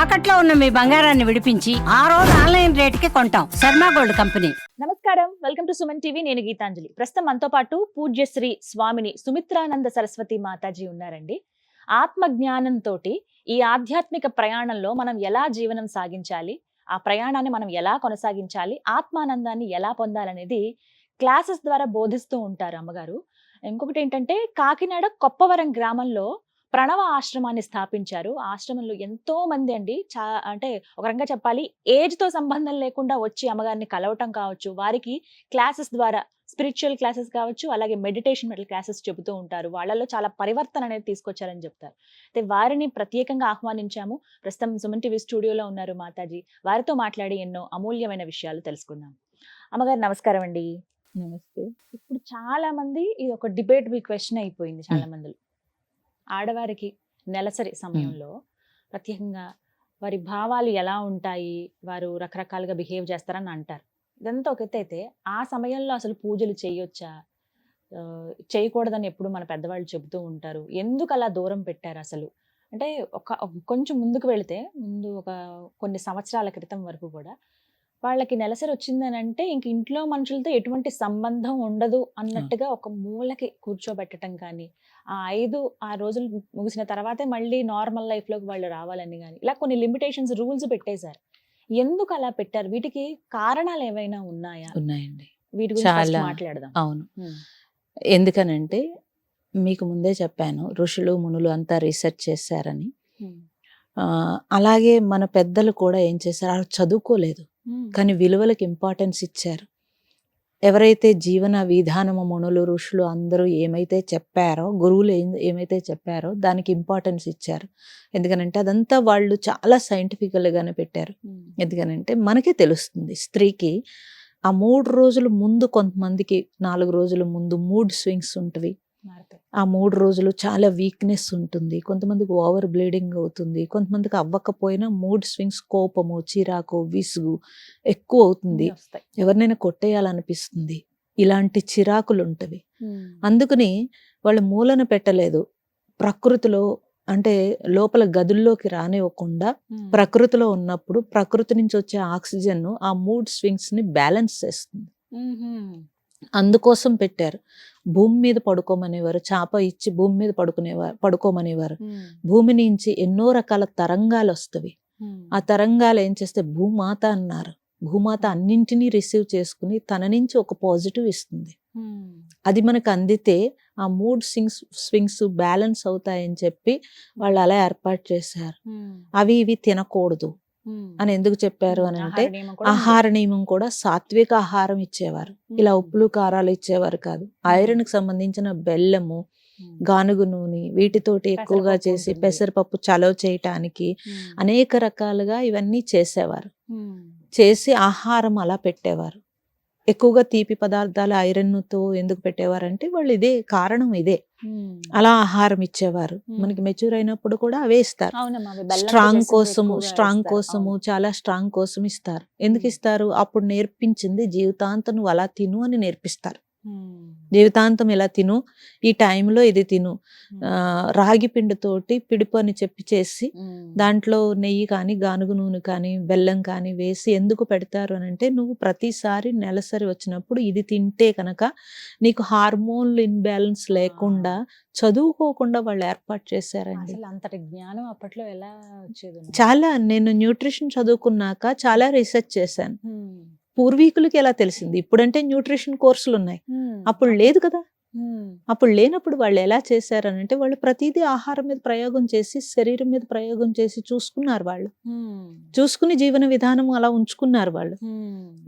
తాకట్లో ఉన్న మీ బంగారాన్ని విడిపించి ఆ రోజు ఆన్లైన్ రేటుకి కొంటాం. Sharma gold company. నమస్కారం, వెల్కమ్ టు సుమన్ టీవీ. నేను గీతాంజలి. ప్రస్తుతం మనతో పాటు పూజ్యశ్రీ స్వామిని సుమిత్రానంద సరస్వతి మాతాజీ ఉన్నారండి. ఆత్మ జ్ఞానంతో ఈ ఆధ్యాత్మిక ప్రయాణంలో మనం ఎలా జీవనం సాగించాలి, ఆ ప్రయాణాన్ని మనం ఎలా కొనసాగించాలి, ఆత్మానందాన్ని ఎలా పొందాలనేది క్లాసెస్ ద్వారా బోధిస్తూ ఉంటారు అమ్మగారు. ఇంకొకటి ఏంటంటే, కాకినాడ కొప్పవరం గ్రామంలో ప్రణవ ఆశ్రమాన్ని స్థాపించారు. ఆశ్రమంలో ఎంతో మంది అండి, అంటే ఒక రకంగా చెప్పాలి, ఏజ్ తో సంబంధం లేకుండా వచ్చి అమ్మగారిని కలవటం కావచ్చు, వారికి క్లాసెస్ ద్వారా స్పిరిచువల్ క్లాసెస్ కావచ్చు, అలాగే మెడిటేషన్ క్లాసెస్ చెబుతూ ఉంటారు. వాళ్ళలో చాలా పరివర్తన అనేది తీసుకొచ్చారని చెప్తారు. అయితే వారిని ప్రత్యేకంగా ఆహ్వానించాము. ప్రస్తుతం సుమన్ టీవీ స్టూడియోలో ఉన్నారు మాతాజీ. వారితో మాట్లాడి ఎన్నో అమూల్యమైన విషయాలు తెలుసుకుందాం. అమ్మగారు నమస్కారం అండి. నమస్తే. ఇప్పుడు చాలా మంది ఇది ఒక డిబేటబుల్ క్వశ్చన్ అయిపోయింది చాలా మందిలో. ఆడవారికి నెలసరి సమయంలో ప్రత్యేకంగా వారి భావాలు ఎలా ఉంటాయి, వారు రకరకాలుగా బిహేవ్ చేస్తారని అంటారు. ఇదంతా ఒక ఎత్తు అయితే, ఆ సమయంలో అసలు పూజలు చేయొచ్చా, చేయకూడదని ఎప్పుడు మన పెద్దవాళ్ళు చెబుతూ ఉంటారు. ఎందుకు అలా దూరం పెట్టారు అసలు? అంటే కొంచెం ముందుకు వెళితే, ముందు కొన్ని సంవత్సరాల క్రితం వరకు కూడా వాళ్ళకి నెలసరి వచ్చిందని అంటే ఇంక ఇంట్లో మనుషులతో ఎటువంటి సంబంధం ఉండదు అన్నట్టుగా ఒక మూలకి కూర్చోబెట్టడం కానీ, ఆ రోజులు ముగిసిన తర్వాతే మళ్ళీ నార్మల్ లైఫ్లోకి వాళ్ళు రావాలని కానీ, ఇలా కొన్ని లిమిటేషన్స్, రూల్స్ పెట్టేశారు. ఎందుకు అలా పెట్టారు? వీటికి కారణాలు ఏవైనా ఉన్నాయా? ఉన్నాయండి, వీటి గురించి చాలా మాట్లాడదాం. అవును. ఎందుకనంటే, మీకు ముందే చెప్పాను, ఋషులు మునులు అంతా రీసెర్చ్ చేశారని. అలాగే మన పెద్దలు కూడా ఏం చేశారు, వాళ్ళు చదువుకోలేదు కానీ విలువలకు ఇంపార్టెన్స్ ఇచ్చారు. ఎవరైతే జీవన విధానము మునులు ఋషులు అందరూ ఏమైతే చెప్పారో, గురువులు ఏమైతే చెప్పారో దానికి ఇంపార్టెన్స్ ఇచ్చారు. ఎందుకనంటే అదంతా వాళ్ళు చాలా సైంటిఫికల్గానే పెట్టారు. ఎందుకనంటే మనకే తెలుస్తుంది, స్త్రీకి ఆ 3 రోజుల ముందు, కొంతమందికి 4 రోజుల ముందు మూడ్ స్వింగ్స్ ఉంటవి. ఆ 3 రోజులు చాలా వీక్నెస్ ఉంటుంది. కొంతమందికి ఓవర్ బ్లీడింగ్ అవుతుంది, కొంతమందికి అవ్వకపోయినా మూడ్ స్వింగ్స్, కోపము, చిరాకు, విసుగు ఎక్కువ అవుతుంది, ఎవరినైనా కొట్టేయాలనిపిస్తుంది, ఇలాంటి చిరాకులు ఉంటవి. అందుకని వాళ్ళు మూలన పెట్టలేదు. ప్రకృతిలో అంటే లోపల గదుల్లోకి రానివ్వకుండా ప్రకృతిలో ఉన్నప్పుడు ప్రకృతి నుంచి వచ్చే ఆక్సిజన్ ఆ మూడ్ స్వింగ్స్ ని బ్యాలెన్స్ చేస్తుంది. అందుకోసం పెట్టారు. భూమి మీద పడుకోమనేవారు, చాప ఇచ్చి భూమి మీద పడుకోమనేవారు. భూమి నుంచి ఎన్నో రకాల తరంగాలు వస్తవి. ఆ తరంగాలు ఏం చేస్తే భూమాత అన్నారు. భూమాత అన్నింటినీ రిసీవ్ చేసుకుని తన నుంచి ఒక పాజిటివ్ ఇస్తుంది. అది మనకు అందితే ఆ మూడ్ స్వింగ్స్ బ్యాలెన్స్ అవుతాయని చెప్పి వాళ్ళు అలా ఏర్పాటు చేశారు. అవి ఇవి తినకూడదు అని ఎందుకు చెప్పారు అని అంటే, ఆహార నియమం కూడా సాత్విక ఆహారం ఇచ్చేవారు, ఇలా ఉప్పులు కారాలు ఇచ్చేవారు కాదు. ఐరన్ కి సంబంధించిన బెల్లము, గానుగు నూనె వీటితోటి ఎక్కువగా చేసి పెసరపప్పు చలవ చేయటానికి అనేక రకాలుగా ఇవన్నీ చేసేవారు. చేసి ఆహారం అలా పెట్టేవారు. ఎక్కువగా తీపి పదార్థాలు ఐరన్తో ఎందుకు పెట్టేవారంటే వాళ్ళు ఇదే కారణం, ఇదే అలా ఆహారం ఇచ్చేవారు. మనకి మెచ్యూర్ అయినప్పుడు కూడా అవే ఇస్తారు. స్ట్రాంగ్ కోసము చాలా స్ట్రాంగ్ కోసం ఇస్తారు. ఎందుకు ఇస్తారు? అప్పుడు నేర్పించింది జీవితాంతం నువ్వు అలా తిను అని నేర్పిస్తారు. జీవితాంతం ఇలా తిను, ఈ టైంలో ఇది తిను. రాగి పిండితోటి పిడుపు అని చెప్పి చేసి దాంట్లో నెయ్యి కానీ గానుగు నూనె కానీ బెల్లం కానీ వేసి ఎందుకు పెడతారు అని అంటే, నువ్వు ప్రతిసారి నెలసరి వచ్చినప్పుడు ఇది తింటే కనుక నీకు హార్మోన్లు ఇన్బ్యాలెన్స్ లేకుండా, చదువుకోకుండా వాళ్ళు ఏర్పాటు చేశారండి. అంతటి జ్ఞానం అప్పట్లో ఎలా వచ్చేది? చాలా, నేను న్యూట్రిషన్ చదువుకున్నాక చాలా రీసెర్చ్ చేశాను. పూర్వీకులకి ఎలా తెలిసింది? ఇప్పుడంటే న్యూట్రిషన్ కోర్సులు ఉన్నాయి, అప్పుడు లేదు కదా. అప్పుడు లేనప్పుడు వాళ్ళు ఎలా చేశారనంటే, వాళ్ళు ప్రతిదీ ఆహారం మీద ప్రయోగం చేసి, శరీరం మీద ప్రయోగం చేసి చూసుకున్నారు. వాళ్ళు చూసుకుని జీవన విధానం అలా ఉంచుకున్నారు వాళ్ళు.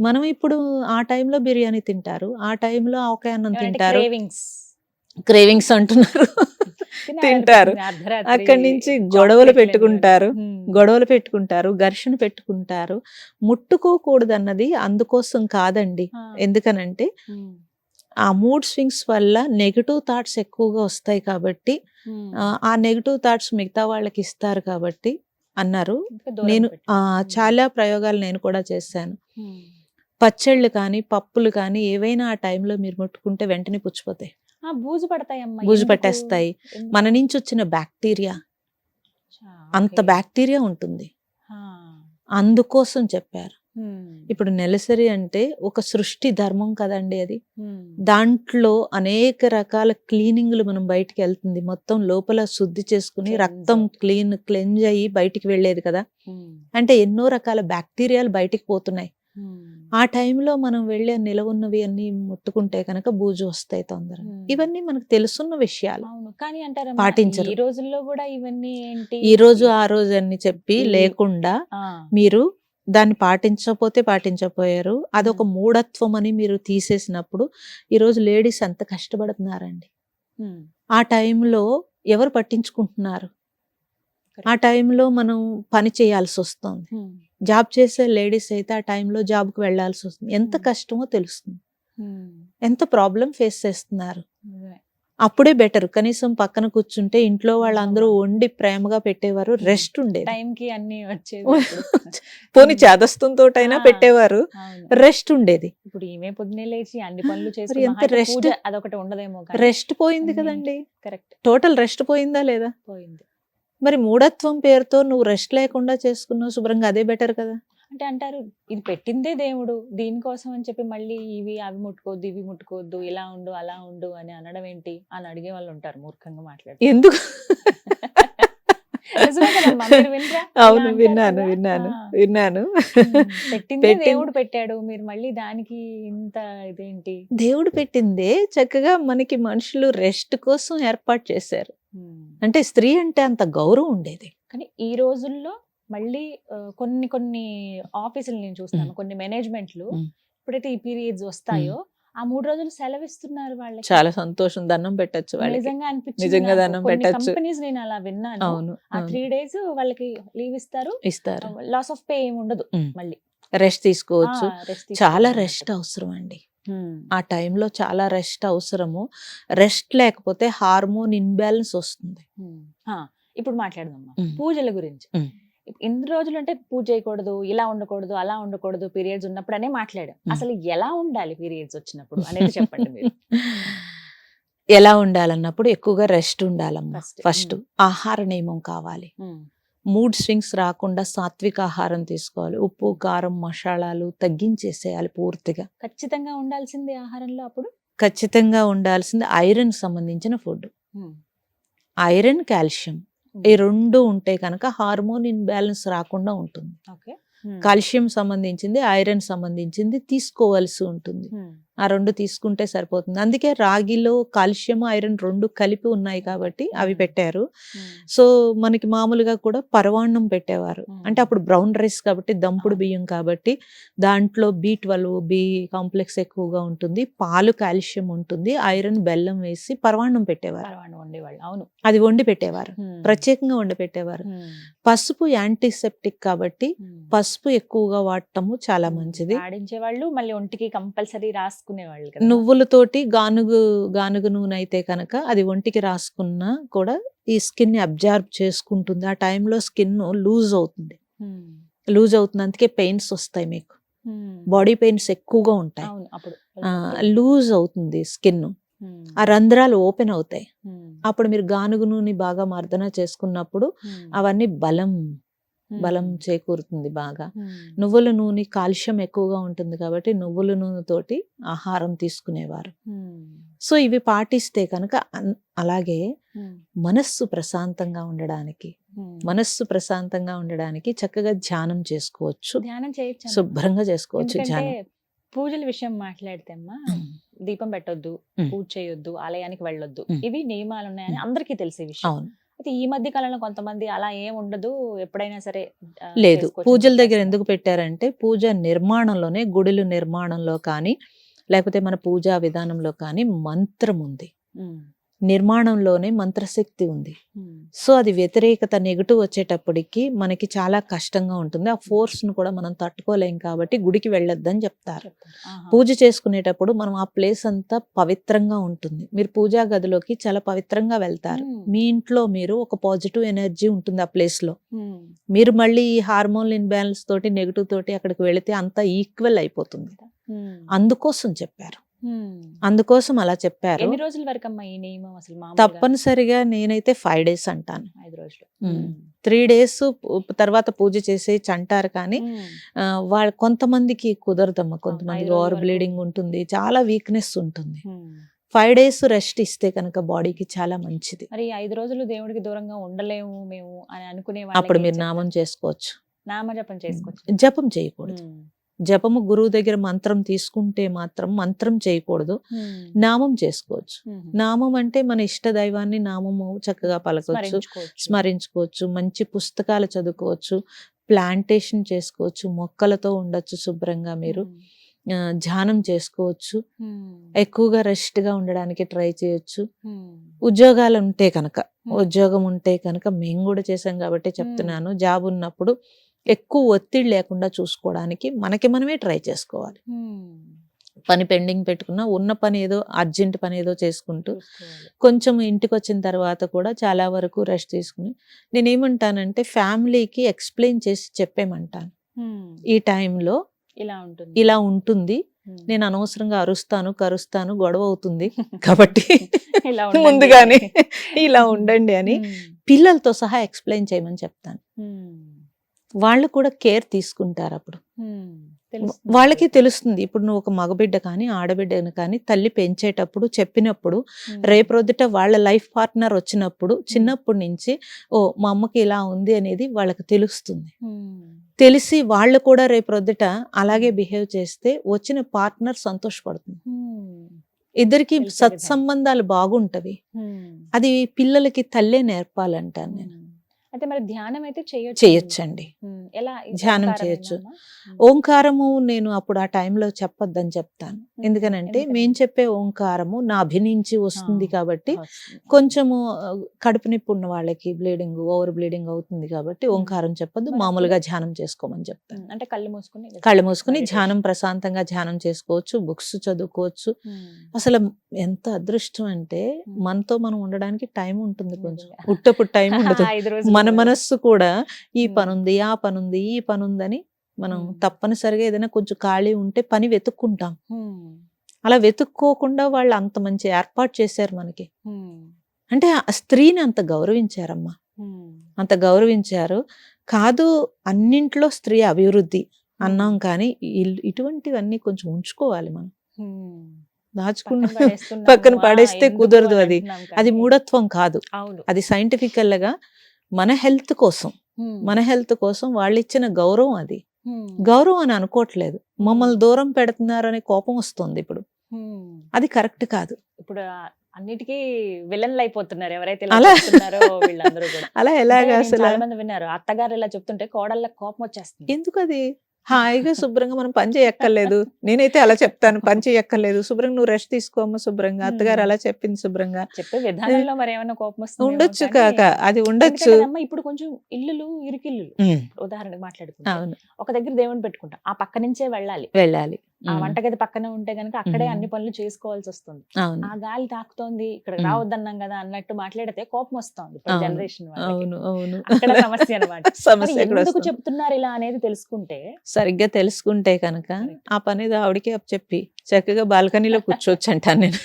మనం ఇప్పుడు ఆ టైంలో బిర్యానీ తింటారు, ఆ టైంలో ఆవకాయ అన్నం తింటారు, క్రేవింగ్స్ అంటున్నారు, తింటారు. అక్కడి నుంచి గొడవలు పెట్టుకుంటారు, ఘర్షణ పెట్టుకుంటారు. ముట్టుకోకూడదు అన్నది అందుకోసం కాదండి. ఎందుకనంటే ఆ మూడ్ స్వింగ్స్ వల్ల నెగటివ్ థాట్స్ ఎక్కువగా వస్తాయి కాబట్టి, ఆ నెగటివ్ థాట్స్ మిగతా వాళ్ళకి ఇస్తారు కాబట్టి అన్నారు. నేను చాలా ప్రయోగాలు నేను కూడా చేశాను. పచ్చళ్ళు కానీ పప్పులు కానీ ఏవైనా ఆ టైంలో మీరు ముట్టుకుంటే వెంటనే పుచ్చిపోతాయి, బూజు పట్టేస్తాయి. మన నుంచి వచ్చిన బ్యాక్టీరియా, అంత బ్యాక్టీరియా ఉంటుంది. అందుకోసం చెప్పారు. ఇప్పుడు నెలసరి అంటే ఒక సృష్టి ధర్మం కదండి అది. దాంట్లో అనేక రకాల క్లీనింగ్లు మనం బయటికి వెళ్తుంది, మొత్తం లోపల శుద్ధి చేసుకుని Cleanse రక్తం అవుతుంది. క్లెంజ్ అయ్యి బయటికి వెళ్ళేది కదా. అంటే ఎన్నో రకాల బ్యాక్టీరియాలు బయటికి పోతున్నాయి. ఆ టైంలో మనం వెళ్ళి నిలవున్నవి అన్ని ముట్టుకుంటే కనుక బూజు వస్తాయి తొందరగా. ఇవన్నీ మనకు తెలుసున్న విషయాలు. అవును, కానీ అంటారా పాటించరు. ఈ రోజుల్లో కూడా ఇవన్నీ ఏంటి ఈ రోజు ఆ రోజు అని చెప్పి లేకుండా మీరు దాన్ని పాటించకపోయారు. అదొక మూఢత్వం అని మీరు తీసేసినప్పుడు ఈరోజు లేడీస్ ఎంత కష్టపడుతున్నారండి. ఆ టైంలో ఎవరు పట్టించుకుంటున్నారు? ఆ టైంలో మనం పని చేయాల్సి వస్తుంది. జాబ్ చేసే లేడీస్ అయితే ఆ టైంలో జాబ్కి వెళ్లాల్సి వస్తుంది. ఎంత కష్టమో తెలుస్తుంది, ఎంత ప్రాబ్లం ఫేస్ చేస్తున్నారు. అప్పుడే బెటర్, కనీసం పక్కన కూర్చుంటే ఇంట్లో వాళ్ళందరూ వండి ప్రేమగా పెట్టేవారు, రెస్ట్ ఉండేది. టైంకి అన్ని వచ్చేది. పోనీ చేదస్తంతోటైనా పెట్టేవారు, రెస్ట్ ఉండేది. ఇప్పుడు ఈమె పొద్దునే లేచి అన్ని పనులు ఎంత చేసి rest? అదొకటి ఉండదేమో. రెస్ట్ పోయింది కదండి. కరెక్ట్, టోటల్ రెస్ట్ పోయిందా లేదా? పోయింది. మరి మూఢత్వం పేరుతో నువ్వు రెస్ట్ లేకుండా చేసుకున్నావు, శుభ్రంగా అదే బెటర్ కదా. అంటే అంటారు ఇది పెట్టిందే దేవుడు దీనికోసం అని చెప్పి మళ్ళీ ఇవి అవి ముట్టుకోవద్దు ఇవి ముట్టుకోవద్దు ఇలా ఉండు అలా ఉండు అని అనడం ఏంటి అని అడిగే వాళ్ళు ఉంటారు, మూర్ఖంగా మాట్లాడి. ఎందుకు? నిజమే కదమ్మా, మీరు వినరా? అవును, ఇలా అంటారు కదా. విన్నాను. పెట్టిందే దేవుడు పెట్టాడు, మీరు మళ్ళీ దానికి ఇంత ఇదేంటి? దేవుడు పెట్టిందే చక్కగా మనకి మనుషులు రెస్ట్ కోసం ఏర్పాటు చేశారు. అంటే స్త్రీ అంటే అంత గౌరవం ఉండేది. కానీ ఈ రోజుల్లో మళ్ళీ కొన్ని కొన్ని ఆఫీసులు నేను చూస్తాను, కొన్ని మేనేజ్మెంట్లు ఎప్పుడైతే ఈ పీరియడ్స్ వస్తాయో ఆ 3 రోజులు సెలవిస్తున్నారు వాళ్ళకి. చాలా సంతోషం, దండం పెట్టచ్చు వాళ్ళకి. నిజంగా అనిపించింది నిజంగా నాకు. దండం కొన్ని పెట్టచ్చు. కంపెనీస్ నేను అలా విన్నాను. అవును, ఆ 3 days వాళ్ళకి లీవ్ ఇస్తారు, లాస్ ఆఫ్ పే ఏమి ఉండదు, మళ్ళీ రెస్ట్ తీసుకోవచ్చు. రెస్ట్ చాలా రెస్ట్ అవసరం అండి. ఆ టైంలో చాలా రెస్ట్ అవసరము. రెస్ట్ లేకపోతే హార్మోన్ ఇన్బ్యాలెన్స్ వస్తుంది. ఇప్పుడు మాట్లాడదాం పూజల గురించి. ఎన్ని రోజులు అంటే పూజ చేయకూడదు, ఇలా ఉండకూడదు, అలా ఉండకూడదు, పీరియడ్స్ ఉన్నప్పుడు అనే మాట్లాడాం. అసలు ఎలా ఉండాలి పీరియడ్స్ వచ్చినప్పుడు అనేది చెప్పండి మీరు. ఎలా ఉండాలన్నప్పుడు ఎక్కువగా రెస్ట్ ఉండాలమ్మా. First. ఫస్ట్ ఆహార నియమం కావాలి. మూడ్ స్వింగ్స్ రాకుండా సాత్విక ఆహారం తీసుకోవాలి. ఉప్పు కారం మసాలాలు తగ్గించేసేయాలి పూర్తిగా. ఖచ్చితంగా ఉండాల్సింది ఆహారంలో అప్పుడు. ఖచ్చితంగా ఉండాల్సింది ఐరన్ సంబంధించిన ఫుడ్. ఐరన్ కాల్షియం ఈ రెండు ఉంటే కనుక హార్మోన్ ఇన్బ్యాలెన్స్ రాకుండా ఉంటుంది. కాల్షియం సంబంధించింది ఐరన్ సంబంధించింది తీసుకోవాల్సి ఉంటుంది. ఆ రెండు తీసుకుంటే సరిపోతుంది. అందుకే రాగిలో కాల్షియం ఐరన్ రెండు కలిపి ఉన్నాయి కాబట్టి అవి పెట్టారు. సో మనకి మామూలుగా కూడా పరవాన్నం పెట్టేవారు. అంటే అప్పుడు బ్రౌన్ రైస్ కాబట్టి దంపుడు బియ్యం కాబట్టి దాంట్లో B12 బి కాంప్లెక్స్ ఎక్కువగా ఉంటుంది, పాలు కాల్షియం ఉంటుంది, ఐరన్ బెల్లం వేసి పరవాన్నం పెట్టేవారు. అవును, అది వండి పెట్టేవారు, ప్రత్యేకంగా వండి పెట్టేవారు. పసుపు యాంటీసెప్టిక్ కాబట్టి పసుపు ఎక్కువగా వాడటము చాలా మంచిది. ఆడించేవాళ్ళు, మళ్ళీ ఒంటికి కంపల్సరీ రాసుకునేవాళ్ళు. నువ్వులతోటి గానుగ నూనె అయితే కనుక అది ఒంటికి రాసుకున్నా కూడా ఈ స్కిన్ ని అబ్జార్బ్ చేసుకుంటుంది. ఆ టైంలో స్కిన్ లూజ్ అవుతుంది. అందుకే పెయిన్స్ వస్తాయి, మీకు బాడీ పెయిన్స్ ఎక్కువగా ఉంటాయి. లూజ్ అవుతుంది స్కిన్, ఆ రంధ్రాలు ఓపెన్ అవుతాయి. అప్పుడు మీరు గానుగ నూనె బాగా మర్దన చేసుకున్నప్పుడు అవన్నీ బలం చేకూరుతుంది బాగా. నువ్వుల నూనె కాల్షియం ఎక్కువగా ఉంటుంది కాబట్టి నువ్వుల నూనెతోటి ఆహారం తీసుకునేవారు. సో ఇవి పాటిస్తే కనుక అలాగే మనస్సు ప్రశాంతంగా ఉండడానికి చక్కగా ధ్యానం చేసుకోవచ్చు, శుభ్రంగా చేసుకోవచ్చు. ధ్యానం పూజల విషయం మాట్లాడితే అమ్మా, దీపం పెట్టొద్దు, పూజ చేయొద్దు, ఆలయానికి వెళ్ళొద్దు, ఇవి నియమాలు ఉన్నాయని అందరికీ తెలిసే విషయం. అయితే ఈ మధ్య కాలంలో కొంతమంది అలా ఏం ఉండదు, ఎప్పుడైనా సరే లేదు. పూజల దగ్గర ఎందుకు పెట్టారంటే పూజ నిర్మాణంలోనే, గుడుల నిర్మాణంలో కానీ లేకపోతే మన పూజా విధానంలో కానీ మంత్రం ఉంది, నిర్మాణంలోనే మంత్రశక్తి ఉంది. సో అది వ్యతిరేకత నెగటివ్ వచ్చేటప్పటికి మనకి చాలా కష్టంగా ఉంటుంది. ఆ ఫోర్స్ ను కూడా మనం తట్టుకోలేం కాబట్టి గుడికి వెళ్ళొద్దని చెప్తారు. పూజ చేసుకునేటప్పుడు మనం ఆ ప్లేస్ అంతా పవిత్రంగా ఉంటుంది. మీరు పూజా గదిలోకి చాలా పవిత్రంగా వెళ్తారు. మీ ఇంట్లో మీరు ఒక పాజిటివ్ ఎనర్జీ ఉంటుంది ఆ ప్లేస్ లో. మీరు మళ్ళీ ఈ హార్మోన్ ఇన్బ్యాలెన్స్ తోటి నెగటివ్ తోటి అక్కడికి వెళితే అంతా ఈక్వల్ అయిపోతుంది. అందుకోసం చెప్పారు. అందుకోసం అలా చెప్పారు. ఎన్ని రోజుల వరకు అమ్మా ఈ నియమం అసలు మామూలుగా? తప్పనిసరిగా నేనైతే 5 days అంటాను. 5 రోజులు. 3 days తర్వాత పూజ చేసేయచ్చు అంటారు, కానీ వాళ్ళ కొంతమందికి కుదరదమ్మా. కొంతమందికి 5 రోజుల ఓవర్ వరకు. బ్లీడింగ్ ఉంటుంది, చాలా వీక్నెస్ ఉంటుంది. 5 days రెస్ట్ ఇస్తే కనుక బాడీకి చాలా మంచిది. మరి 5 రోజులు దేవుడికి దూరంగా ఉండలేము మేము అని అనుకునే అప్పుడు వాళ్ళకి మీరు నామం చేసుకోవచ్చు, నామజపం చేసుకోవచ్చు. జపం చేయకూడదు. జపము గురువు దగ్గర మంత్రం తీసుకుంటే మాత్రం మంత్రం చేయకూడదు, నామం చేసుకోవచ్చు. నామం అంటే మన ఇష్ట దైవాన్ని నామము చక్కగా పలకొచ్చు, స్మరించుకోవచ్చు, మంచి పుస్తకాలు చదువుకోవచ్చు, ప్లాంటేషన్ చేసుకోవచ్చు, మొక్కలతో ఉండొచ్చు శుభ్రంగా మీరు, ధ్యానం చేసుకోవచ్చు, ఎక్కువగా రెస్ట్ గా ఉండడానికి ట్రై చేయొచ్చు. ఉద్యోగాలు ఉంటే కనుక, ఉద్యోగం ఉంటే కనుక మేము కూడా చేసాం కాబట్టి చెప్తున్నాను, జాబ్ ఉన్నప్పుడు ఎక్కువ ఒత్తిడి లేకుండా చూసుకోవడానికి మనకి మనమే ట్రై చేసుకోవాలి. పని పెండింగ్ పెట్టుకున్నా ఉన్న పని ఏదో అర్జెంట్ పని ఏదో చేసుకుంటూ కొంచెం ఇంటికి వచ్చిన తర్వాత కూడా చాలా వరకు రెస్ట్ తీసుకుని, నేనేమంటానంటే ఫ్యామిలీకి ఎక్స్ప్లెయిన్ చేసి చెప్పేమంటాను. ఈ టైంలో ఇలా ఉంటుంది, నేను అనవసరంగా అరుస్తాను, కరుస్తాను, గొడవ అవుతుంది కాబట్టి ముందుగానే ఇలా ఉండండి అని పిల్లలతో సహా ఎక్స్ప్లెయిన్ చేయమని చెప్తాను. వాళ్ళు కూడా కేర్ తీసుకుంటారు. అప్పుడు వాళ్ళకి తెలుస్తుంది. ఇప్పుడు నువ్వు ఒక మగబిడ్డ కానీ ఆడబిడ్డను కానీ తల్లి పెంచేటప్పుడు చెప్పినప్పుడు రేపొద్దుట వాళ్ళ లైఫ్ పార్ట్నర్ వచ్చినప్పుడు చిన్నప్పటి నుంచి ఓ మా అమ్మకి ఇలా ఉంది అనేది వాళ్ళకి తెలుస్తుంది. తెలిసి వాళ్ళు కూడా రేపొద్దుట అలాగే బిహేవ్ చేస్తే వచ్చిన పార్ట్నర్ సంతోషపడుతుంది. ఇద్దరికి సత్సంబంధాలు బాగుంటవి. అది పిల్లలకి తల్లే నేర్పాలంటాను నేను. అంటే మరి ధ్యానం అయితే చేయొచ్చండి, ధ్యానం చేయొచ్చు. ఓంకారము నేను అప్పుడు ఆ టైంలో చెప్పొద్దని చెప్తాను. ఎందుకనంటే మేము చెప్పే ఓంకారము నా అభినించి వస్తుంది కాబట్టి కొంచెము కడుపు నొప్పి ఉన్న వాళ్ళకి బ్లీడింగ్, ఓవర్ బ్లీడింగ్ అవుతుంది కాబట్టి ఓంకారం చెప్పొద్దు, మామూలుగా ధ్యానం చేసుకోమని చెప్తాను. అంటే కళ్ళు మూసుకుని ధ్యానం ప్రశాంతంగా ధ్యానం చేసుకోవచ్చు, బుక్స్ చదువుకోవచ్చు. అసలు ఎంత అదృష్టం అంటే మనతో మనం ఉండడానికి టైం ఉంటుంది, కొంచెం ఉట్టప్పుడు టైం ఉండదు. మన మనస్సు కూడా ఈ పనుంది, ఆ పనుంది, ఈ పనుందని మనం తప్పనిసరిగా ఏదైనా కొంచెం ఖాళీ ఉంటే పని వెతుక్కుంటాం. అలా వెతుక్కోకుండా వాళ్ళు అంత మంచి ఏర్పాటు చేశారు మనకి. అంటే ఆ స్త్రీని అంత గౌరవించారమ్మా, అంత గౌరవించారు. కాదు అన్నింట్లో స్త్రీ అభివృద్ధి అన్నాం, కానీ ఇటువంటివన్నీ కొంచెం ఉంచుకోవాలి మనం. దాచుకున్న పక్కన పడేస్తే కుదరదు. అది మూఢత్వం కాదు, అది సైంటిఫికల్ గా మన హెల్త్ కోసం వాళ్ళు ఇచ్చిన గౌరవం. అది గౌరవం అని అనుకోవట్లేదు, మమ్మల్ని దూరం పెడుతున్నారనే కోపం వస్తుంది ఇప్పుడు. అది కరెక్ట్ కాదు. ఇప్పుడు అన్నిటికీ విలన్లు అయిపోతున్నారు ఎవరైతే వీళ్ళందరూ కూడా. అలా ఎలాగా అసలు చాలా మంది విన్నారు, అత్తగారు ఇలా చెప్తుంటే కోడళ్ళ కోపం వచ్చేస్తుంది. ఎందుకు? అది హాయిగా శుభ్రంగా మనం పని చేయక్కర్లేదు. నేనైతే అలా చెప్తాను, పని చేయక్కర్లేదు, శుభ్రంగా నువ్వు రెస్ట్ తీసుకోమ్మా శుభ్రంగా. అత్తగారు అలా చెప్పింది శుభ్రంగా చెప్పే విధానంలో మరి ఏమైనా కోపం వస్తుంది ఉండొచ్చు కాక, అది ఉండొచ్చు. ఇప్పుడు కొంచెం ఇల్లులు ఇరుకిల్లు ఉదాహరణకు మాట్లాడుకుంటాం, ఒక దగ్గర దేవుని పెట్టుకుంటాం, ఆ పక్క నుంచే వెళ్ళాలి. ఆ వంటగది పక్కన ఉంటే గనక అక్కడే అన్ని పనులు చేసుకోవాల్సి వస్తుంది. ఆ గాలి తాకుతోంది, ఇక్కడ రావద్దన్నాం కదా అన్నట్టు మాట్లాడితే కోపం వస్తుంది జనరేషన్. అక్కడ సమస్య అనమాట. ఎందుకు చెప్తున్నారు ఇలా అనేది తెలుసుకుంటే, సరిగ్గా తెలుసుకుంటే కనుక ఆ పని ఆవిడకి చెప్పి చక్కగా బాల్కనీలో కూర్చోవచ్చు అంటాను నేను.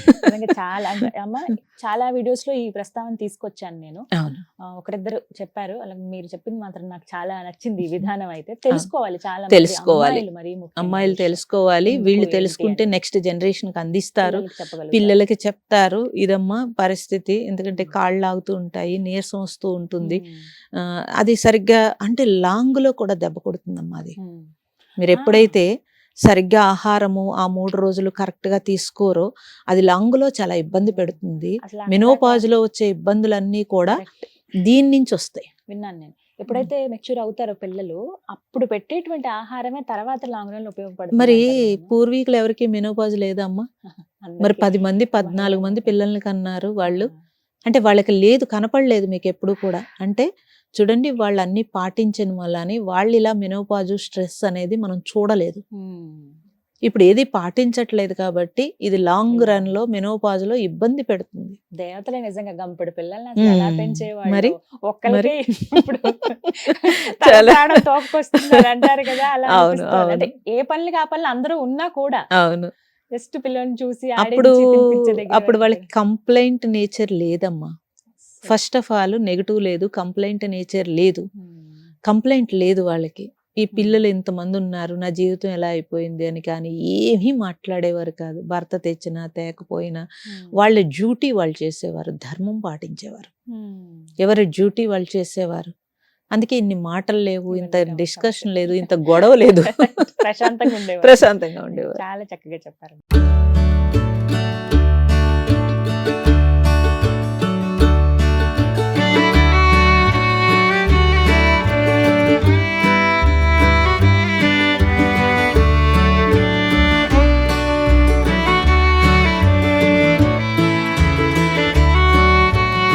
చాలా చాలా వీడియోస్ లో ఈ ప్రస్తావన తీసుకొచ్చాను నేను. ఒకరిద్దరు చెప్పారు, అలా మీరు చెప్పింది మాత్రం నాకు చాలా నచ్చింది. ఈ విధానం అయితే తెలుసుకోవాలి, చాలా తెలుసుకోవాలి, అమ్మాయిలు తెలుసుకోవాలి. వీళ్ళు తెలుసుకుంటే నెక్స్ట్ జనరేషన్ కి అందిస్తారు, పిల్లలకి చెప్తారు ఇదమ్మా పరిస్థితి. ఎందుకంటే కాళ్ళు లాగుతూ ఉంటాయి, నీరసం వస్తూ ఉంటుంది, అది సరిగ్గా అంటే లాంగ్ లో కూడా దెబ్బ కొడుతుందమ్మా. అది మీరు ఎప్పుడైతే సరిగ్గా ఆహారము ఆ 3 రోజులు కరెక్ట్ గా తీసుకోరో అది లాంగ్ లో చాలా ఇబ్బంది పెడుతుంది. మెనోపాజ్ లో వచ్చే ఇబ్బందులన్నీ కూడా దీని నుంచి వస్తాయి. విన్నాను నేను. ఎప్పుడైతే మెచ్యూర్ అవుతారో పిల్లలు అప్పుడు పెట్టేటువంటి ఆహారమే తర్వాత లాంగ్ రన్ లో ఉపయోగపడుతుంది. మరి పూర్వీకులు ఎవరికి మెనోపాజ్ లేదమ్మా, మరి 10 మంది 14 మంది పిల్లల్ని కన్నారు వాళ్ళు. అంటే వాళ్ళకి లేదు, కనపడలేదు మీకు ఎప్పుడు కూడా. అంటే చూడండి, వాళ్ళు అన్ని పాటించిన వల్ల వాళ్ళు ఇలా మెనోపాజు స్ట్రెస్ అనేది మనం చూడలేదు. ఇప్పుడు ఏది పాటించట్లేదు కాబట్టి ఇది లాంగ్ రన్ లో మెనోపాజ్ లో ఇబ్బంది పెడుతుంది. దేవతలే నిజంగా గంపెడు పిల్లల్ని ఎలా పెంచేవాళ్ళు. మరి ఒక్కరికి ఇప్పుడు తోకొస్తున్నారు అంటారు కదా, అలా ఏ పనులు ఆ పనులు అందరూ ఉన్నా కూడా. అవును, జస్ట్ పిల్లని చూసి అప్పుడు ఆడించి తినిపించే దగ్గర అప్పుడు వరకు. వాళ్ళకి కంప్లైంట్ నేచర్ లేదమ్మా. ఫస్ట్ ఆఫ్ ఆల్ నెగటివ్ లేదు, కంప్లైంట్ నేచర్ లేదు. కంప్లైంట్ లేదు వాళ్ళకి. ఈ పిల్లలు ఇంతమంది ఉన్నారు, నా జీవితం ఎలా అయిపోయింది అని కానీ ఏమీ మాట్లాడేవారు కాదు. భర్త తెచ్చినా తేకపోయినా వాళ్ళ డ్యూటీ వాళ్ళు చేసేవారు, ధర్మం పాటించేవారు, ఎవరి డ్యూటీ వాళ్ళు చేసేవారు. అందుకే ఇన్ని మాటలు లేవు, ఇంత డిస్కషన్ లేదు, ఇంత గొడవ లేదు, ప్రశాంతంగా ఉండేవారు. ప్రశాంతంగా ఉండేవారు. చాలా చక్కగా చెప్పారు.